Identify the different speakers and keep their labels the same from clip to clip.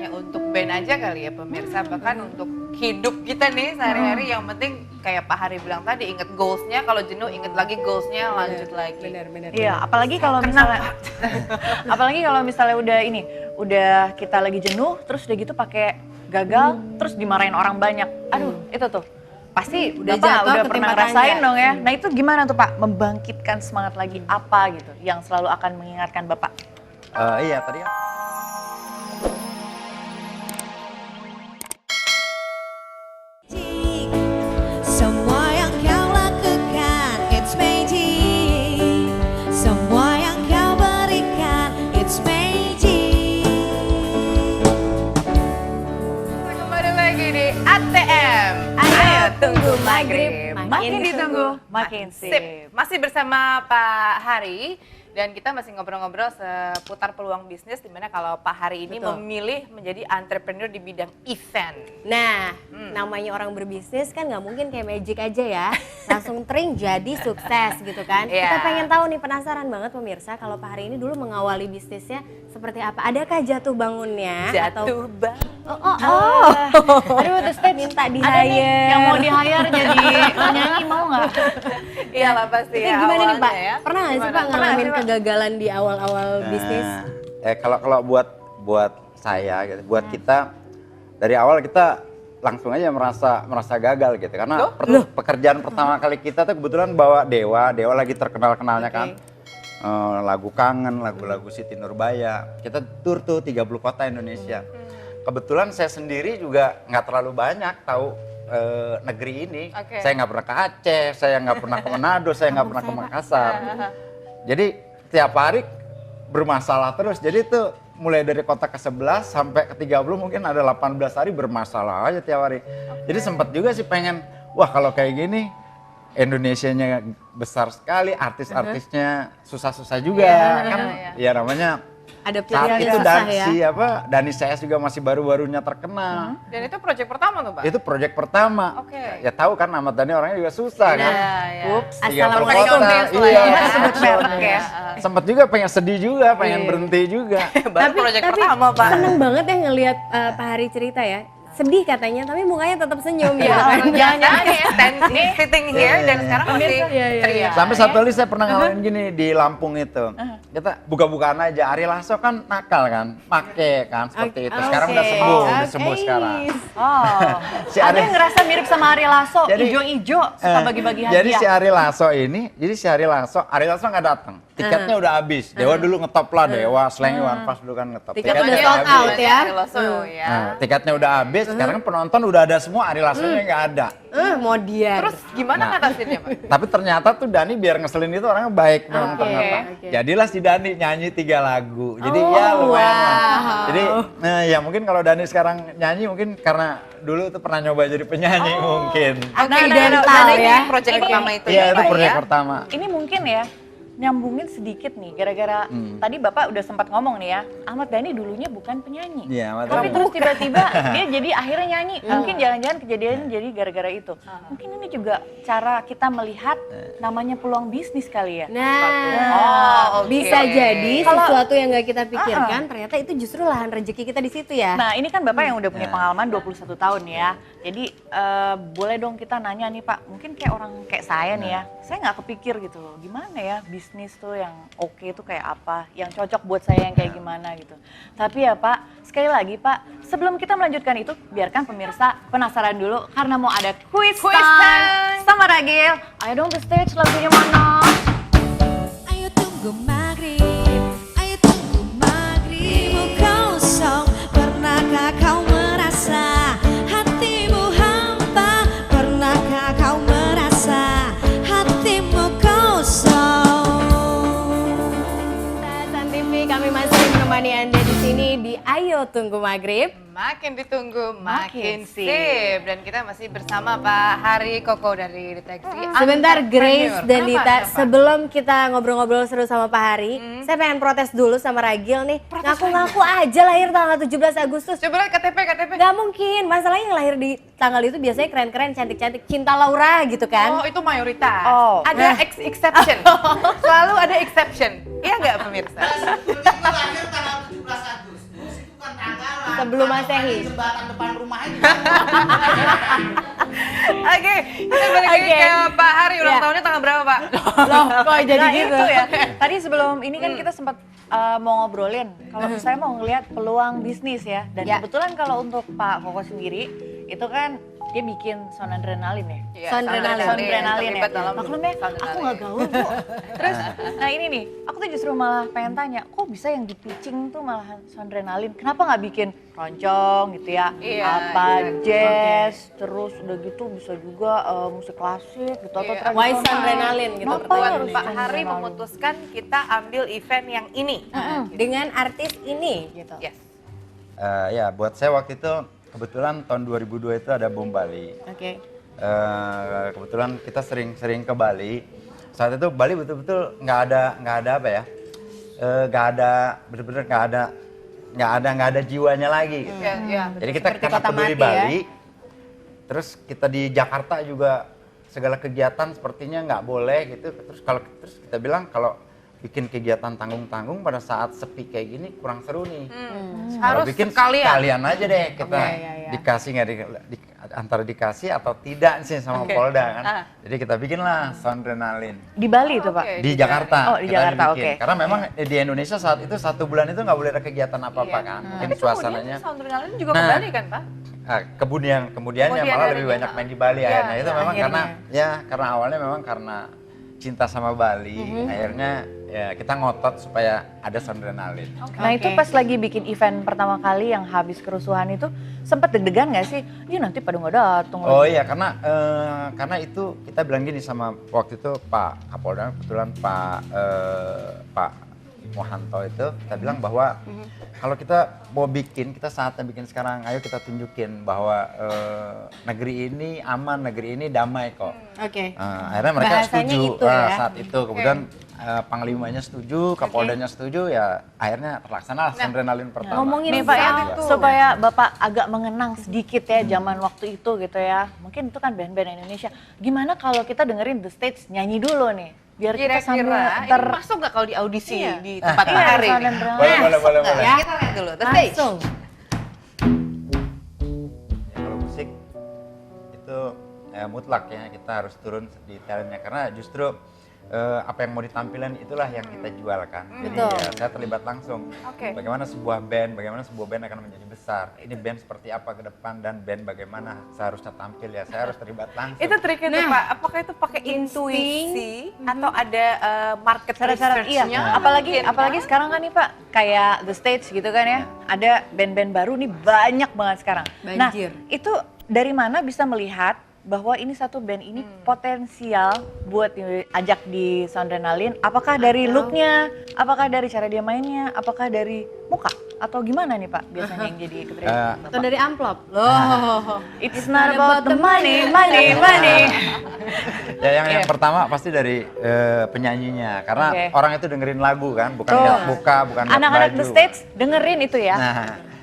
Speaker 1: Ya untuk band aja kali ya pemirsa, bahkan untuk hidup kita nih sehari-hari yang penting kayak Pak Hari bilang tadi, inget goalsnya, kalau jenuh inget lagi goalsnya, lanjut lagi.
Speaker 2: Benar.
Speaker 3: Iya, apalagi kalau misalnya apalagi kalau misalnya udah kita lagi jenuh terus udah gitu pakai gagal terus dimarahin orang banyak. Aduh, itu tuh pasti
Speaker 2: Udah
Speaker 3: Bapak
Speaker 2: jatuh,
Speaker 3: udah pernah
Speaker 2: ketimpa
Speaker 3: ngerasain
Speaker 2: tangga.
Speaker 3: dong ya. Nah, itu gimana tuh Pak membangkitkan semangat lagi apa gitu yang selalu akan mengingatkan Bapak?
Speaker 4: Iya tadi
Speaker 5: Semua yang kau lakukan, it's magic. Semua yang kau berikan, it's magic.
Speaker 1: Kembali lagi di ATM. Ayo tunggu maghrib.
Speaker 3: Makin ditunggu, makin sip.
Speaker 1: Masih bersama Pak Hari dan kita masih ngobrol-ngobrol seputar peluang bisnis, dimana kalau Pak Hari ini
Speaker 2: Betul.
Speaker 1: memilih menjadi entrepreneur di bidang event.
Speaker 2: Nah, namanya orang berbisnis kan nggak mungkin kayak magic aja ya, langsung tring jadi sukses gitu kan.
Speaker 1: Iya.
Speaker 2: Kita pengen tahu nih, penasaran banget pemirsa kalau Pak Hari ini dulu mengawali bisnisnya seperti apa? Adakah jatuh bangunnya?
Speaker 1: Jatuh bang.
Speaker 2: Oh. Aduh, terus teh minta di
Speaker 3: Ada nih
Speaker 2: hire.
Speaker 3: yang mau di-hire jadi penyanyi, mau nggak?
Speaker 1: Iyalah pasti
Speaker 2: Itu
Speaker 1: ya.
Speaker 2: gimana nih
Speaker 1: awalnya
Speaker 2: Pak?
Speaker 1: ya.
Speaker 2: Pernah nggak sih
Speaker 1: Gimana?
Speaker 2: Pak
Speaker 1: Pernah
Speaker 2: ngalamin
Speaker 1: sih, Pak?
Speaker 2: kegagalan di awal-awal bisnis?
Speaker 4: kalau buat saya gitu, buat kita dari awal kita langsung aja merasa gagal gitu karena pekerjaan pertama kali kita tuh kebetulan bawa Dewa lagi terkenal-kenalnya kan. Lagu Kangen, lagu-lagu Siti Nurbaya. Kita tur tuh 30 kota Indonesia. Kebetulan saya sendiri juga nggak terlalu banyak tahu negeri ini.
Speaker 1: Oke.
Speaker 4: Saya nggak pernah ke Aceh, saya nggak pernah ke Manado, saya nggak pernah ke Makassar. Jadi tiap hari bermasalah terus. Jadi itu mulai dari kota ke-11 sampai ke-30 mungkin ada 18 hari bermasalah aja tiap hari. Jadi sempat juga sih pengen, wah kalau kayak gini Indonesianya besar sekali, artis-artisnya susah-susah juga kan. Ya namanya
Speaker 2: Ada
Speaker 4: saat
Speaker 2: pilihan
Speaker 4: itu
Speaker 2: susah ya.
Speaker 4: Dani CS juga masih baru-barunya terkenal.
Speaker 1: Dan itu proyek pertama tuh Pak?
Speaker 4: Itu proyek pertama.
Speaker 1: Oke.
Speaker 4: Ya tahu kan Ahmad Dhani orangnya juga susah kan.
Speaker 1: Ya.
Speaker 3: Ups.
Speaker 4: 30
Speaker 2: Assalamualaikum.
Speaker 4: kota.
Speaker 1: Iya.
Speaker 3: Kita sebut merek ya.
Speaker 4: Sempat juga pengen sedih juga, pengen berhenti juga.
Speaker 1: Baru proyek pertama Pak.
Speaker 2: Seneng banget ya ngelihat Pak Hari cerita ya. Sedih katanya, tapi mukanya tetap senyum gitu kan.
Speaker 1: Jangan-jangan ya, sitting here dan sekarang masih ceria.
Speaker 4: Sampai satu kali saya pernah ngalamin gini di Lampung itu. Kita buka-bukaan aja. Ari Lasso kan nakal kan, make kan seperti itu. Sekarang udah sembuh sekarang.
Speaker 3: Oh,
Speaker 4: Si
Speaker 3: ada
Speaker 4: Ari-
Speaker 3: yang ngerasa mirip sama Ari Lasso,
Speaker 4: Jadi-
Speaker 3: ijo-ijo, suka bagi-bagi hadiah.
Speaker 4: Jadi si Ari Lasso nggak datang. Tiketnya udah habis. Dewa dulu ngetop lah, Dewa, Slangy One Pass dulu kan ngetop.
Speaker 2: Tiket
Speaker 4: Tiketnya
Speaker 2: udah
Speaker 4: udah
Speaker 2: sold
Speaker 4: habis.
Speaker 2: out ya.
Speaker 1: Ya.
Speaker 4: Nah, tiketnya udah habis, sekarang kan penonton udah ada semua, Ari Lasso-nya nggak ada.
Speaker 2: Mau dia.
Speaker 1: Terus gimana ngatasinnya Pak?
Speaker 4: Tapi ternyata tuh Dani biar ngeselin itu orangnya baik memang ternyata.
Speaker 2: oke.
Speaker 4: Jadilah si Dani nyanyi 3 lagu. Jadi
Speaker 2: Oh,
Speaker 4: ya lumayan.
Speaker 2: wow.
Speaker 4: Jadi ya mungkin kalau Dani sekarang nyanyi mungkin karena dulu tuh pernah nyoba jadi penyanyi mungkin.
Speaker 2: Oke,
Speaker 1: Nah,
Speaker 2: dental
Speaker 1: ini
Speaker 2: ya.
Speaker 1: proyek pertama itu.
Speaker 4: Iya itu
Speaker 3: Ini
Speaker 4: proyek
Speaker 3: ya.
Speaker 4: pertama.
Speaker 3: Ini mungkin ya nyambungin sedikit nih, gara-gara tadi Bapak udah sempat ngomong nih ya, Ahmad Dhani dulunya bukan penyanyi.
Speaker 4: Iya, Ahmad
Speaker 3: Tapi
Speaker 4: Dhani.
Speaker 3: terus tiba-tiba dia jadi akhirnya nyanyi. Mungkin jangan-jangan kejadian jadi gara-gara itu. Mungkin ini juga cara kita melihat namanya peluang bisnis kali ya.
Speaker 2: Nah,
Speaker 1: oke.
Speaker 2: bisa jadi
Speaker 3: Kalau-
Speaker 2: sesuatu yang nggak kita pikirkan ternyata itu justru lahan rezeki kita di situ ya.
Speaker 3: Nah ini kan Bapak yang udah punya pengalaman 21 tahun ya. Jadi boleh dong kita nanya nih Pak, mungkin kayak orang kayak saya nih ya. Saya nggak kepikir gitu loh, gimana ya bisnis tuh yang oke tuh kayak apa, yang cocok buat saya yang kayak gimana gitu. Tapi ya Pak, sekali lagi Pak, sebelum kita melanjutkan itu, biarkan pemirsa penasaran dulu karena mau ada quiz time sama Ragil. Ayo dong the stage, lagunya mana?
Speaker 5: Ayo tunggu maghrib, ayo tunggu maghribmu kosong. Pernahkah kau merasa hatimu hampa? Pernahkah kau merasa hatimu kosong?
Speaker 2: San TV kami masih menemani Anda di sini di Ayo Tunggu Maghrib.
Speaker 1: Makin ditunggu, makin
Speaker 3: Makin sip.
Speaker 1: sip. Dan kita masih bersama Pak Hari Koko dari Deteksi.
Speaker 2: Sebentar Grace
Speaker 1: Entrepreneur.
Speaker 2: dan
Speaker 1: Kenapa?
Speaker 2: Dita,
Speaker 1: Kenapa?
Speaker 2: sebelum kita ngobrol-ngobrol seru sama Pak Hari, saya pengen protes dulu sama Ragil nih. Ngaku-ngaku aja lahir tanggal 17 Agustus.
Speaker 1: Coba lihat KTP.
Speaker 2: Gak mungkin, masalahnya yang lahir di tanggal itu biasanya keren-keren, cantik-cantik, Cinta Laura gitu kan.
Speaker 1: Oh itu mayoritas.
Speaker 3: Oh.
Speaker 1: Ada exception. Selalu ada exception. Iya nggak pemirsa?
Speaker 6: Gue lahir tanggal 17 Agustus, itu bukan tanggalan.
Speaker 2: Sebelum Masehi.
Speaker 6: Jembatan depan rumahnya.
Speaker 1: Oke, kita balik lagi
Speaker 2: Oke.
Speaker 1: ke Pak Hari. Ulang
Speaker 2: Ya.
Speaker 1: tahunnya tanggal berapa, Pak?
Speaker 2: Loh, kok jadi
Speaker 3: Nah,
Speaker 2: gitu?
Speaker 3: itu ya. Tadi sebelum ini kan kita sempat mau ngobrolin. Kalau saya mau ngelihat peluang bisnis ya. Dan
Speaker 2: Ya.
Speaker 3: kebetulan kalau untuk Pak Koko sendiri itu kan dia bikin sound adrenalin ya.
Speaker 1: Iya,
Speaker 2: Soundrenalin.
Speaker 3: Sound adrenalin ya.
Speaker 1: terlibat dalam
Speaker 3: Maklumnya
Speaker 1: sound
Speaker 3: aku
Speaker 1: adrenalin.
Speaker 3: nggak gaul kok. Terus, nah ini nih, aku tuh justru malah pengen tanya, kok bisa yang di pitching tuh malah sound adrenalin? Kenapa nggak bikin keroncong gitu ya?
Speaker 1: Iya,
Speaker 3: Apa
Speaker 1: iya.
Speaker 3: jazz, terus udah gitu bisa juga musik klasik gitu atau
Speaker 1: Iya.
Speaker 3: tradisional.
Speaker 2: Why sound adrenalin gitu
Speaker 3: Kenapa
Speaker 2: pertanyaan.
Speaker 3: harus
Speaker 1: Pak
Speaker 3: sound
Speaker 1: Hari
Speaker 3: adrenalin?
Speaker 1: memutuskan kita ambil event yang ini.
Speaker 2: Dengan artis ini gitu.
Speaker 1: Yes.
Speaker 4: Ya buat saya waktu itu kebetulan tahun 2002 itu ada Bom Bali.
Speaker 2: Oke.
Speaker 4: Kebetulan kita sering ke Bali. Saat itu Bali betul-betul nggak ada apa ya, bener-bener nggak ada jiwanya lagi. Gitu.
Speaker 1: Iya, iya.
Speaker 4: Jadi kita
Speaker 2: Seperti
Speaker 4: karena
Speaker 2: kota
Speaker 4: peduli
Speaker 2: mati ya.
Speaker 4: Bali, terus kita di Jakarta juga segala kegiatan sepertinya nggak boleh gitu. Terus kita bilang kalau bikin kegiatan tanggung-tanggung pada saat sepi kayak gini kurang seru nih. Kalau
Speaker 1: Harus
Speaker 4: bikin
Speaker 1: sekalian.
Speaker 4: aja deh kita
Speaker 2: Iya.
Speaker 4: dikasih nggak antara dikasih atau tidak sih sama
Speaker 1: Oke.
Speaker 4: Polda kan.
Speaker 1: Ah.
Speaker 4: Jadi kita bikinlah sound adrenalin
Speaker 3: Di Bali itu Pak?
Speaker 1: Oke.
Speaker 4: di Jakarta.
Speaker 3: Oh, di
Speaker 4: kita
Speaker 3: Jakarta,
Speaker 4: bikin.
Speaker 3: oke.
Speaker 4: Karena memang di Indonesia saat itu 1 bulan itu nggak boleh ada kegiatan apa-apa
Speaker 1: Iya.
Speaker 4: kan. Mungkin
Speaker 1: Tapi
Speaker 4: suasananya.
Speaker 1: kemudian sound adrenalin juga
Speaker 4: Nah.
Speaker 1: kembali kan, Pak?
Speaker 4: Kemudiannya
Speaker 1: Kemudian
Speaker 4: malah lebih
Speaker 1: adanya.
Speaker 4: banyak main di Bali
Speaker 1: Iya,
Speaker 4: akhirnya. Itu
Speaker 1: iya,
Speaker 4: memang
Speaker 3: akhirnya.
Speaker 4: karena awalnya memang karena cinta sama Bali, akhirnya ya kita ngotot supaya ada sound adrenalin.
Speaker 3: Nah itu pas lagi bikin event pertama kali yang habis kerusuhan itu sempet deg-degan nggak sih? Ini nanti pada nggak datang.
Speaker 4: Oh iya karena itu kita bilang gini sama waktu itu Pak Kapolda, kebetulan Pak Mohanto itu kita bilang bahwa kalau kita mau kita saatnya bikin sekarang, ayo kita tunjukin bahwa negeri ini aman, negeri ini damai kok.
Speaker 2: Oke.
Speaker 4: Akhirnya mereka
Speaker 2: Bahasanya
Speaker 4: setuju
Speaker 2: itu ya.
Speaker 4: saat itu. Kemudian panglimanya setuju, Kapoldanya setuju, ya akhirnya terlaksana sound adrenalin pertama.
Speaker 2: ngomongin
Speaker 3: Nih Pak ya,
Speaker 2: soal itu.
Speaker 3: supaya Bapak agak mengenang sedikit ya zaman waktu itu gitu ya. Mungkin itu kan band-band Indonesia. Gimana kalau kita dengerin The Stage nyanyi dulu nih? Biar kita sambil
Speaker 1: Kira-kira ini masuk nggak kalau di audisi
Speaker 3: Iya.
Speaker 1: di tempat Pak
Speaker 3: Iya,
Speaker 1: Hari?
Speaker 3: sound
Speaker 1: nih?
Speaker 3: adrenalin.
Speaker 4: Boleh.
Speaker 1: Ya, kita lihat dulu. The stage.
Speaker 2: Langsung.
Speaker 4: Ya, kalau musik itu mutlak ya, kita harus turun detailnya karena justru apa yang mau ditampilkan itulah yang kita jualkan. Jadi
Speaker 2: Betul.
Speaker 4: ya, saya terlibat langsung.
Speaker 1: Oke.
Speaker 4: Bagaimana sebuah band akan menjadi besar. Ini band seperti apa ke depan dan band bagaimana seharusnya tampil ya. Saya harus terlibat langsung.
Speaker 1: Itu triknya tuh
Speaker 2: Nah.
Speaker 1: Pak, apakah itu pakai intuisi atau ada market
Speaker 3: Syarat-syarat iya,
Speaker 1: research-nya?
Speaker 3: apalagi sekarang kan nih Pak, kayak The Stage gitu kan ya, ada band-band baru nih banyak banget sekarang.
Speaker 2: Banjir.
Speaker 3: Nah, itu dari mana bisa melihat bahwa ini satu band ini potensial buat diajak di sound adrenalin? Apakah dari looknya, apakah dari cara dia mainnya, apakah dari muka, atau gimana nih Pak biasanya yang jadi kriteria?
Speaker 2: Atau dari amplop. Loh.
Speaker 3: It's not about the money.
Speaker 4: Ya yang pertama pasti dari penyanyinya karena
Speaker 3: Oke.
Speaker 4: orang itu dengerin lagu kan, bukan
Speaker 3: Tuh.
Speaker 4: lihat muka, bukan lihat
Speaker 3: Anak-anak
Speaker 4: baju.
Speaker 3: The Stage dengerin itu ya.
Speaker 4: Nah,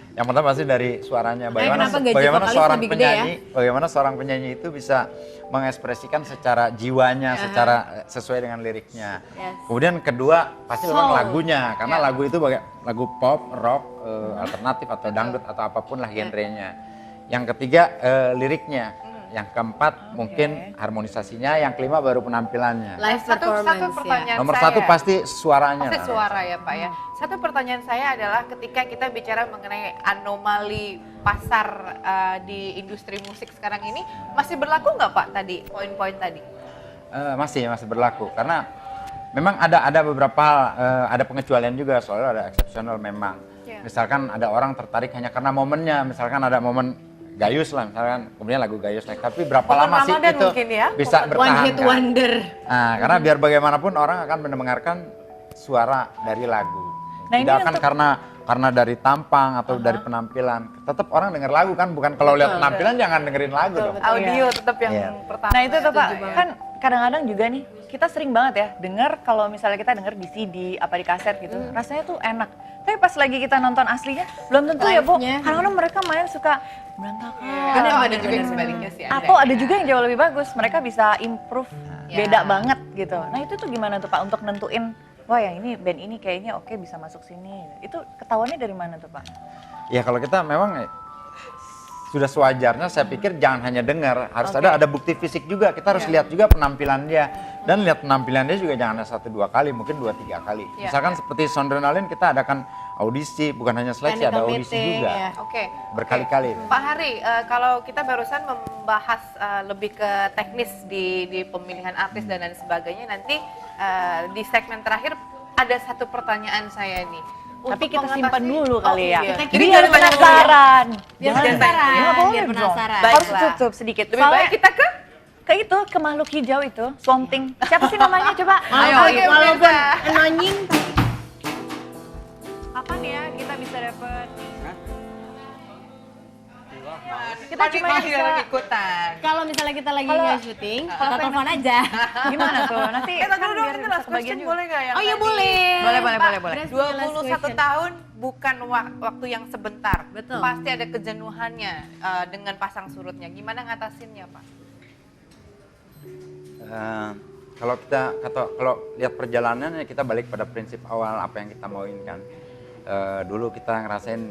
Speaker 4: yang pertama pasti dari suaranya.
Speaker 2: kenapa gaji vokalis lebih gede ya?
Speaker 4: Bagaimana seorang penyanyi itu bisa mengekspresikan secara jiwanya, secara sesuai dengan liriknya.
Speaker 2: Yes.
Speaker 4: Kemudian kedua pasti memang
Speaker 2: Soul.
Speaker 4: lagunya, karena lagu itu lagu pop, rock, alternatif atau dangdut atau apapun lah genrenya. Yang ketiga liriknya. Yang keempat mungkin harmonisasinya, yang kelima baru penampilannya.
Speaker 2: Live
Speaker 1: Satu
Speaker 2: performance
Speaker 1: pertanyaan
Speaker 4: Nomor
Speaker 1: saya.
Speaker 4: satu pasti suaranya.
Speaker 1: Pasti
Speaker 4: lah.
Speaker 1: suara ya Pak ya. Satu pertanyaan saya adalah ketika kita bicara mengenai anomali pasar di industri musik sekarang ini, masih berlaku nggak Pak tadi, poin-poin tadi?
Speaker 4: Masih berlaku karena memang ada beberapa hal, ada pengecualian juga, soalnya ada eksepsional memang.
Speaker 1: Iya.
Speaker 4: Misalkan ada orang tertarik hanya karena momennya, misalkan ada momen Gayus lah misalkan, kemudian lagu Gayus naik, tapi berapa
Speaker 1: Momen
Speaker 4: lama sih
Speaker 1: Ramadan
Speaker 4: itu
Speaker 1: mungkin ya?
Speaker 4: bisa
Speaker 1: One
Speaker 4: bertahan
Speaker 2: One hit
Speaker 4: kan?
Speaker 2: wonder.
Speaker 4: Nah, karena biar bagaimanapun orang akan mendengarkan suara dari lagu.
Speaker 3: Nah, ini
Speaker 4: Tidak akan
Speaker 3: untuk-
Speaker 4: karena dari tampang atau dari penampilan. Tetap orang denger lagu kan, bukan kalau lihat penampilan jangan dengerin lagu dong.
Speaker 1: Audio tetap yang
Speaker 4: Iya.
Speaker 1: pertama.
Speaker 3: Nah itu tuh Pak,
Speaker 1: Setuju banget.
Speaker 3: kan kadang-kadang juga nih kita sering banget ya dengar kalau misalnya kita denger di CD, apa di kaset gitu, rasanya tuh enak. Tapi pas lagi kita nonton aslinya, belum tentu ya Bu.
Speaker 2: Live-nya.
Speaker 3: Kadang-kadang mereka main suka berantakan.
Speaker 1: Atau ada juga yang sebaliknya sih.
Speaker 3: Atau ada juga yang jauh lebih bagus, mereka bisa improve
Speaker 1: Ya.
Speaker 3: beda banget gitu. Nah itu tuh gimana tuh Pak untuk nentuin wah yang ini band ini kayaknya oke bisa masuk sini. Itu ketahuannya dari mana tuh Pak?
Speaker 4: Ya kalau kita memang sudah sewajarnya saya pikir jangan hanya dengar, harus ada bukti fisik juga. Kita harus lihat juga penampilan dia. Dan lihat penampilan dia juga jangan hanya 1-2 kali, mungkin 2-3 kali. Misalkan seperti Soundrenalin kita adakan audisi, bukan hanya seleksi, ada audisi juga.
Speaker 1: Oke.
Speaker 4: Berkali-kali.
Speaker 1: Pak Hari, kalau kita barusan membahas lebih ke teknis di pemilihan artis dan lain sebagainya, nanti di segmen terakhir ada satu pertanyaan saya nih.
Speaker 3: Tapi
Speaker 1: Untuk
Speaker 3: kita simpan
Speaker 1: mengatasi-
Speaker 3: dulu kali ya.
Speaker 1: Iya.
Speaker 2: Kita
Speaker 1: Jadi
Speaker 2: kirim
Speaker 1: jangan
Speaker 2: dulu.
Speaker 1: banyak
Speaker 3: Penasaran.
Speaker 2: Biar
Speaker 3: Jangan
Speaker 2: penasaran,
Speaker 3: Ya, boleh
Speaker 2: biar
Speaker 3: dong.
Speaker 2: penasaran.
Speaker 3: Harus
Speaker 1: Baiklah.
Speaker 3: tutup sedikit.
Speaker 1: Lebih
Speaker 3: Soalnya
Speaker 1: baik kita ke
Speaker 3: itu ke makhluk hijau itu, Swamp Thing. Siapa sih namanya coba?
Speaker 1: Ayo,
Speaker 2: Walaupun-
Speaker 1: walaupun
Speaker 2: walaupun annoying,
Speaker 3: Kapan ya kita bisa dapat?
Speaker 1: kita cuma
Speaker 3: cuma bisa-
Speaker 1: ikutan.
Speaker 2: kalau misalnya kita lagi
Speaker 3: Kalau-
Speaker 2: nggak syuting, kita telepon aja.
Speaker 3: Gimana tuh? Nanti
Speaker 1: Kita
Speaker 3: kan
Speaker 1: dulu dong,
Speaker 3: biar
Speaker 1: kita
Speaker 3: bisa
Speaker 1: last
Speaker 3: kebagian
Speaker 1: question
Speaker 3: juga.
Speaker 1: boleh nggak yang
Speaker 2: Oh iya
Speaker 1: tadi?
Speaker 2: boleh.
Speaker 3: Boleh, boleh,
Speaker 1: Pak,
Speaker 3: boleh, boleh.
Speaker 2: Let's do the last
Speaker 1: 21
Speaker 2: question.
Speaker 1: tahun bukan waktu yang sebentar.
Speaker 2: Betul.
Speaker 1: Pasti ada kejenuhannya dengan pasang surutnya. Gimana ngatasinnya, Pak?
Speaker 4: Kalau lihat perjalanannya kita balik pada prinsip awal apa yang kita mauin kan. Dulu kita ngerasain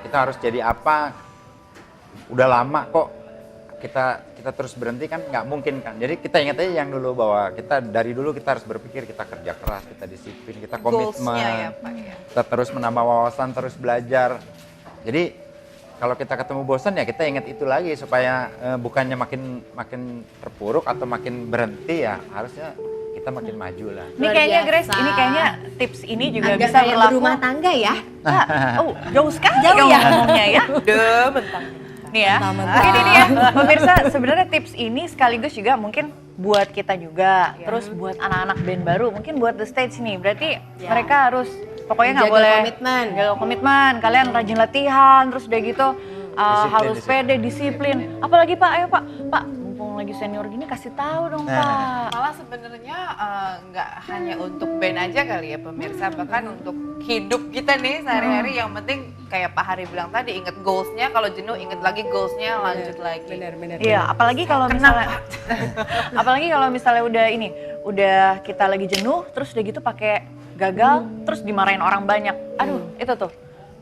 Speaker 4: kita harus jadi apa, udah lama kok kita terus berhenti kan nggak mungkin kan. Jadi kita ingat aja yang dulu bahwa kita dari dulu kita harus berpikir, kita kerja keras, kita disiplin, kita komitmen,
Speaker 1: Goals-nya ya, Pak, ya.
Speaker 4: kita terus menambah wawasan, terus belajar. Jadi kalau kita ketemu bosan ya kita ingat itu lagi supaya bukannya makin terpuruk atau makin berhenti ya, harusnya kita makin maju lah.
Speaker 3: Ini
Speaker 2: Luar
Speaker 3: kayaknya
Speaker 2: biasa.
Speaker 3: Grace, ini kayaknya tips ini juga
Speaker 2: Agak
Speaker 3: bisa
Speaker 2: kayak
Speaker 3: berlaku.
Speaker 2: berumah tangga ya.
Speaker 3: Oh, jauh sekali
Speaker 2: Jauh
Speaker 3: kamu
Speaker 2: ya?
Speaker 3: ngomongnya ya.
Speaker 1: Deh, bentar.
Speaker 3: Nih ya,
Speaker 2: Mentah-mentah.
Speaker 3: mungkin ini ya, pemirsa sebenarnya tips ini sekaligus juga mungkin buat kita juga, terus buat anak-anak band baru, mungkin buat the stage nih, berarti
Speaker 2: Ya.
Speaker 3: mereka harus pokoknya nggak
Speaker 2: Jaga
Speaker 3: boleh
Speaker 2: komitmen.
Speaker 3: jaga komitmen, kalian rajin latihan, terus udah gitu harus
Speaker 4: Disiplin.
Speaker 3: pede, disiplin. Apalagi Pak, ayo Pak, mumpung lagi senior gini kasih tahu dong Pak.
Speaker 1: Malah sebenarnya nggak hanya untuk band aja kali ya pemirsa, bahkan untuk hidup kita nih sehari-hari yang penting kayak Pak Hari bilang tadi, inget goalsnya, kalau jenuh inget lagi goalsnya, lanjut lagi.
Speaker 2: Benar-benar.
Speaker 3: Iya, apalagi kalau misalnya apalagi kalau misalnya udah kita lagi jenuh, terus udah gitu pakai gagal, terus dimarahin orang banyak. Aduh, itu tuh.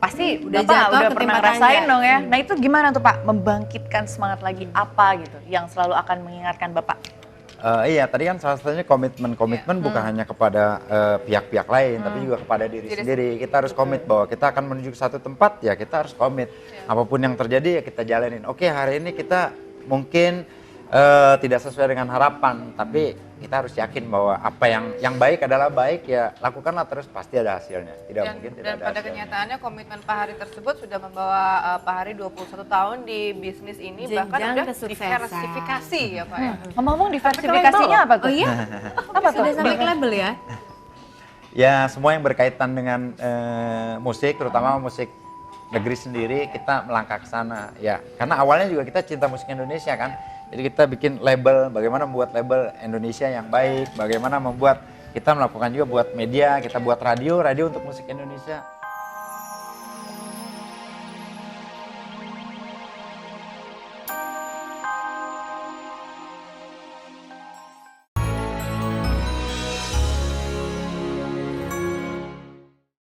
Speaker 3: Pasti
Speaker 2: Udah
Speaker 3: Bapak
Speaker 2: jatuh,
Speaker 3: udah
Speaker 2: ketimpa
Speaker 3: pernah ngerasain
Speaker 2: tangga.
Speaker 3: dong ya. Nah, itu gimana tuh Pak membangkitkan semangat lagi apa gitu yang selalu akan mengingatkan Bapak?
Speaker 4: Iya, tadi kan salah satunya komitmen bukan hanya kepada pihak-pihak lain, tapi juga kepada diri sendiri. Kita harus komit bahwa kita akan menuju ke satu tempat, ya kita harus komit. Apapun yang terjadi ya kita jalanin. Oke, hari ini kita mungkin tidak sesuai dengan harapan, tapi kita harus yakin bahwa apa yang baik adalah baik, ya lakukanlah terus, pasti ada hasilnya. Tidak mungkin tidak
Speaker 1: Dan
Speaker 4: ada
Speaker 1: pada
Speaker 4: hasilnya.
Speaker 1: kenyataannya komitmen Pak Hari tersebut sudah membawa Pak Hari 21 tahun di bisnis ini, bahkan
Speaker 2: Jenjang
Speaker 1: udah
Speaker 2: kesuksesan.
Speaker 1: diversifikasi ya Pak ya.
Speaker 3: Ngomong-ngomong diversifikasinya apa tuh?
Speaker 2: Oh iya?
Speaker 3: Apa tuh?
Speaker 2: Sudah sampai ke label ya?
Speaker 4: Ya, semua yang berkaitan dengan musik, terutama musik negeri sendiri, kita melangkah ke sana. Ya, karena awalnya juga kita cinta musik Indonesia kan. Jadi kita bikin label, bagaimana membuat label Indonesia yang baik, bagaimana membuat, kita melakukan juga buat media, kita buat radio untuk musik Indonesia.